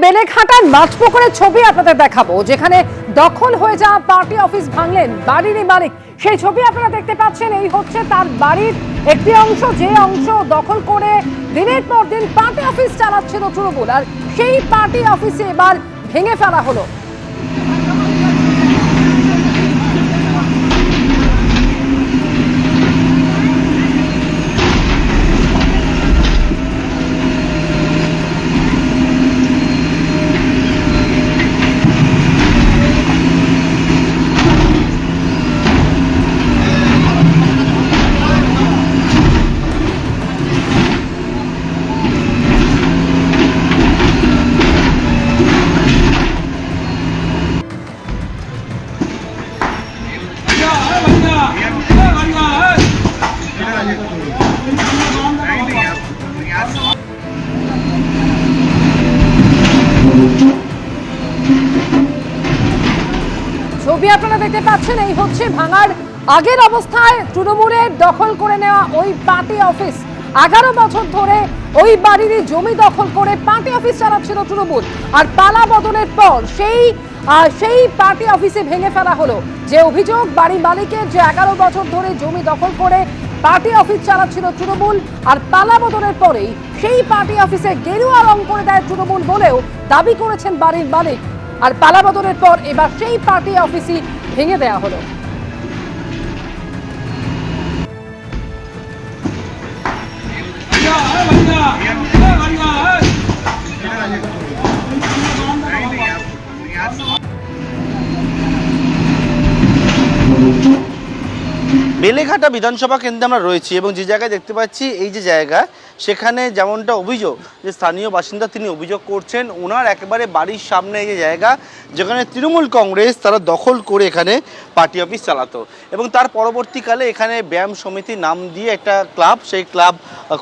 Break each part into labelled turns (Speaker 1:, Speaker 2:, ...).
Speaker 1: বেলেঘাটার মাঝপুকুরের ছবি আপনাদের দেখাবো, যেখানে দখল হয়ে যাওয়া পার্টি অফিস ভাঙলেন বাড়িরই মালিক। সেই ছবি আপনারা দেখতে পাচ্ছেন, এই হচ্ছে তার বাড়ির একটি অংশ, যে অংশ দখল করে দিনের পর দিন পার্টি অফিস চালাচ্ছিল তৃণমূল, আর সেই পার্টি অফিসে এবার ভেঙে ফেলা হলো। ছবি আপনারা দেখতে পাচ্ছেন, এই হচ্ছে ভাঙার আগের অবস্থায় তৃণমূলের দখল করে নেওয়া ওই পার্টি অফিস। 11 বছর ধরে ওই বাড়িরই জমি দখল করে পার্টি অফিস চালাচ্ছিল তৃণমূল, আর পালা বদলের পর সেই পার্টি অফিসে ভেঙে ফেলা হলো। যে অভিযোগ বাড়ি মালিকের, যে 11 বছর ধরে জমি দখল করে পার্টি অফিস চালাচ্ছিল তৃণমূল, আর পালা বদলের পরেই সেই পার্টি অফিসে গেরুয়া রং করে দেয় তৃণমূল বলেও দাবি করেছেন বাড়ির মালিক। আর পালা বদলের পর এবার সেই পার্টি অফিসই ভেঙে দেওয়া হলো।
Speaker 2: বেলেঘাটা বিধানসভা কেন্দ্রে আমরা রয়েছি এবং যে জায়গায় দেখতে পাচ্ছি, এই যে জায়গা, সেখানে যেমনটা অভিযোগ যে স্থানীয় বাসিন্দা তিনি অভিযোগ করছেন, ওনার একেবারে বাড়ির সামনে এই যে জায়গা, যেখানে তৃণমূল কংগ্রেস তারা দখল করে এখানে পার্টি অফিস চালাতো এবং তার পরবর্তীকালে এখানে ব্যায়াম সমিতি নাম দিয়ে একটা ক্লাব, সেই ক্লাব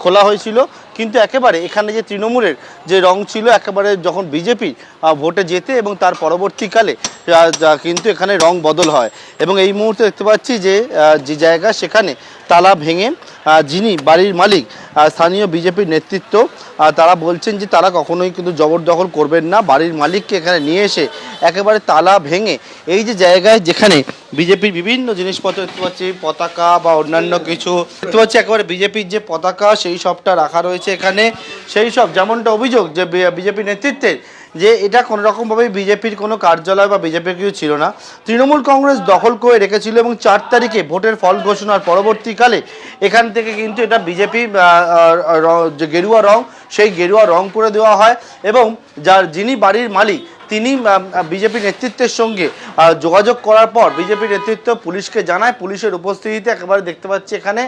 Speaker 2: খোলা হয়েছিল। কিন্তু একেবারে এখানে যে তৃণমূলের যে রং ছিল, একেবারে যখন বিজেপি ভোটে জেতে এবং তার পরবর্তীকালে কিন্তু এখানে রং বদল হয় এবং এই মুহূর্তে দেখতে পাচ্ছি যে জায়গা, সেখানে তালা ভেঙে যিনি বাড়ির মালিক, স্থানীয় বিজেপির নেতৃত্ব, তারা বলছেন যে তারা কখনোই কিন্তু জবরদখল করবেন না। বাড়ির মালিককে এখানে নিয়ে এসে একেবারে তালা ভেঙে এই যে জায়গায়, যেখানে বিজেপির বিভিন্ন জিনিসপত্র দেখতে পাচ্ছি, পতাকা বা অন্যান্য কিছু দেখতে পাচ্ছি, একেবারে বিজেপির যে পতাকা সেই সবটা রাখা রয়েছে এখানে। সেই সব যেমনটা অভিযোগ যে বিজেপি নেতৃত্বের, যে এটা কোনো রকমভাবে বিজেপির কোনো কার্যালয় বা বিজেপির কিছু ছিল না, তৃণমূল কংগ্রেস দখল করে রেখেছিল এবং 4 তারিখে ভোটের ফল ঘোষণার পরবর্তীকালে এখান থেকে কিন্তু এটা বিজেপি যে গেরুয়া রং, সেই গেরুয়া রং করে দেওয়া হয় এবং যিনি বাড়ির মালিক তিনি বিজেপি নেতৃত্বের সঙ্গে যোগাযোগ করার পর বিজেপি নেতৃত্ব পুলিশকে জানায়। পুলিশের উপস্থিতিতে একেবারে দেখতে পাচ্ছি এখানে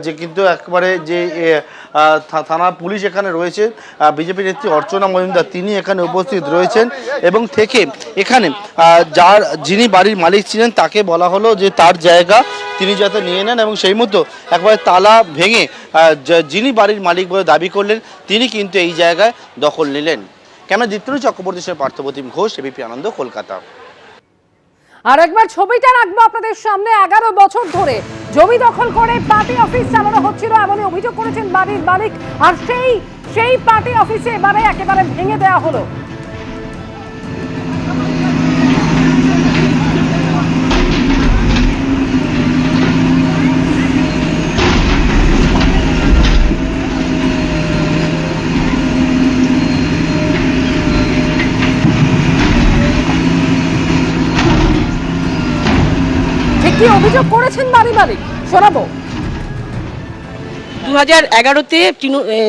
Speaker 2: যে কিন্তু একেবারে যে থানার পুলিশ এখানে রয়েছে, বিজেপি নেত্রী অর্চনা মজুমদার তিনি এখানে উপস্থিত রয়েছেন এবং থেকে এখানে যিনি বাড়ির মালিক ছিলেন তাকে বলা হলো যে তার জায়গা তিনি যাতে নিয়ে নেন এবং সেই মতো একবারে তালা ভেঙে যিনি বাড়ির মালিক বলে দাবি করলেন তিনি কিন্তু এই জায়গায় দখল নিলেন। ক্যামেরা দীপ্ত চক্রবর্তী পার্থপ্রতিম ঘোষ, এবিপি আনন্দ, কলকাতা।
Speaker 1: আর একবার ছবিটা রাখবো আপনাদের সামনে। 11 বছর ধরে জমি দখল করে পার্টি অফিস চালানো হচ্ছিল এমনই অভিযোগ করেছেন বাড়ির মালিক, আর সেই পার্টি অফিসে এবারে একেবারে ভেঙে দেওয়া হলো। কি অভিযোগ করেছেন বাড়ি মালিক শোনাবো।
Speaker 3: 2011-তে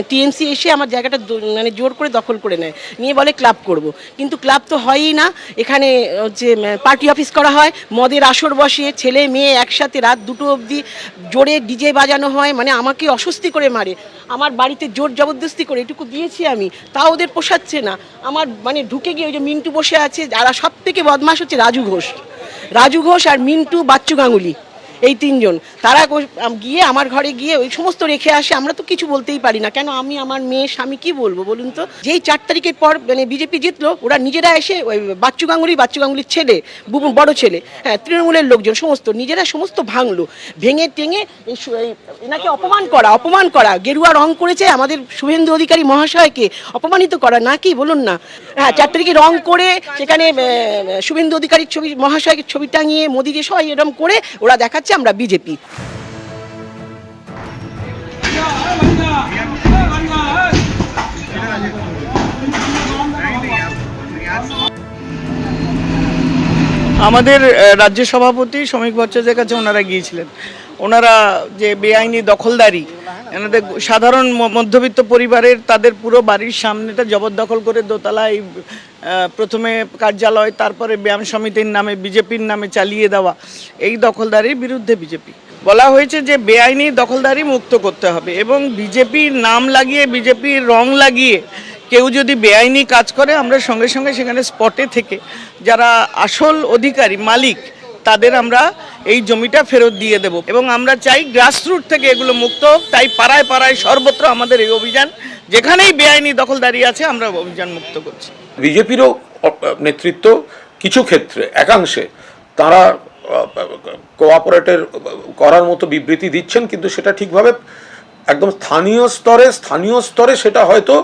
Speaker 3: টিএমসি এসে আমার জায়গাটা মানে জোর করে দখল করে নেয়, নিয়ে বলে ক্লাব করব, কিন্তু ক্লাব তো হয়ই না। এখানে হচ্ছে পার্টি অফিস করা হয়, মদের আসর বসে, ছেলে মেয়ে একসাথে রাত 2টো অবধি জোরে ডিজে বাজানো হয়, মানে আমাকে অস্বস্তি করে মারে। আমার বাড়িতে জোর জবরদস্তি করে এটুকু দিয়েছি আমি, তাও ওদের পোষাচ্ছে না। আমার মানে ঢুকে গিয়ে ওই যে মিন্টু বসে আছে, আর সব থেকে বদমাশ হচ্ছে রাজু ঘোষ আর মিন্টু বাচ্চু গাঙ্গুলি, এই তিনজন তারা গিয়ে আমার ঘরে গিয়ে ওই সমস্ত রেখে আসে। আমরা তো কিছু বলতেই পারি না, কেন আমি আমার মেয়ে স্বামী কি বলবো বলুন তো। যেই 4 তারিখের পর মানে বিজেপি জিতলো, ওরা নিজেরা এসে ওই বাচ্চু গাঙ্গুলির ছেলে বড় ছেলে, হ্যাঁ তৃণমূলের লোকজন সমস্ত নিজেরা সমস্ত ভাঙলো, ভেঙে টেঙে এনাকে অপমান করা গেরুয়া রং করেছে আমাদের শুভেন্দু অধিকারী মহাশয়কে অপমানিত করা নাকি বলুন না। হ্যাঁ 4 তারিখে রং করে সেখানে শুভেন্দু অধিকারীর ছবি মহাশয়ের ছবি টাঙিয়ে মোদিজি সবাই এরকম করে ওরা দেখাচ্ছে আমরা বিজেপি।
Speaker 4: আমাদের রাজ্য সভাপতি শ্রমিক ভট্টাচার্যের কাছে ওনারা গিয়েছিলেন। ওনারা যে বেআইনি দখলদারি, এনাদের সাধারণ মধ্যবিত্ত পরিবারের তাদের পুরো বাড়ির সামনেটা জবরদখল করে দোতলায় প্রথমে কার্যালয়, তারপরে ব্যায়াম সমিতির নামে বিজেপির নামে চালিয়ে দেওয়া, এই দখলদারির বিরুদ্ধে বিজেপি বলা হয়েছে যে বেআইনি দখলদারি মুক্ত করতে হবে এবং বিজেপির নাম লাগিয়ে বিজেপির রং লাগিয়ে কেউ যদি বেআইনি কাজ করে আমরা সঙ্গে সঙ্গে সেখানে স্পটে থেকে যারা আসল অধিকারী মালিক তাদের আমরা এই জমিটা ফেরত দিয়ে দেব এবং আমরা চাই গ্রাসরুট থেকে এগুলো মুক্ত হোক। তাই পাড়ায় পাড়ায় সর্বত্র আমাদের এই অভিযান, যেখানেই বেআইনি দখলদারি আছে আমরা অভিযান মুক্ত করছি।
Speaker 5: বিজেপিরও নেতৃত্ব কিছু ক্ষেত্রে একাংশে তারা কোঅপারেটের করার মতো বিবৃতি দিচ্ছেন, কিন্তু সেটা ঠিকভাবে একদম স্থানীয় স্তরে সেটা হয়তো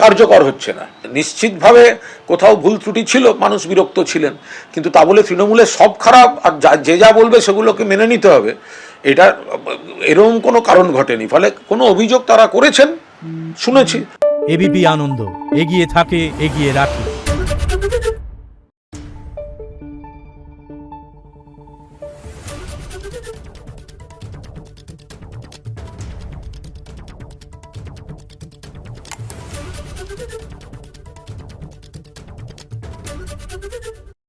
Speaker 5: কার্যকর হচ্ছে না। নিশ্চিতভাবে কোথাও ভুল ত্রুটি ছিল, মানুষ বিরক্ত ছিলেন, কিন্তু তা বলে তৃণমূলের সব খারাপ আর যে যা বলবে সেগুলোকে মেনে নিতে হবে, এটা এরকম কোনো কারণ ঘটেনি। ফলে কোনো অভিযোগ তারা করেছেন শুনেছি।
Speaker 6: এবিপি আনন্দ, এগিয়ে থাকে, এগিয়ে রাখে।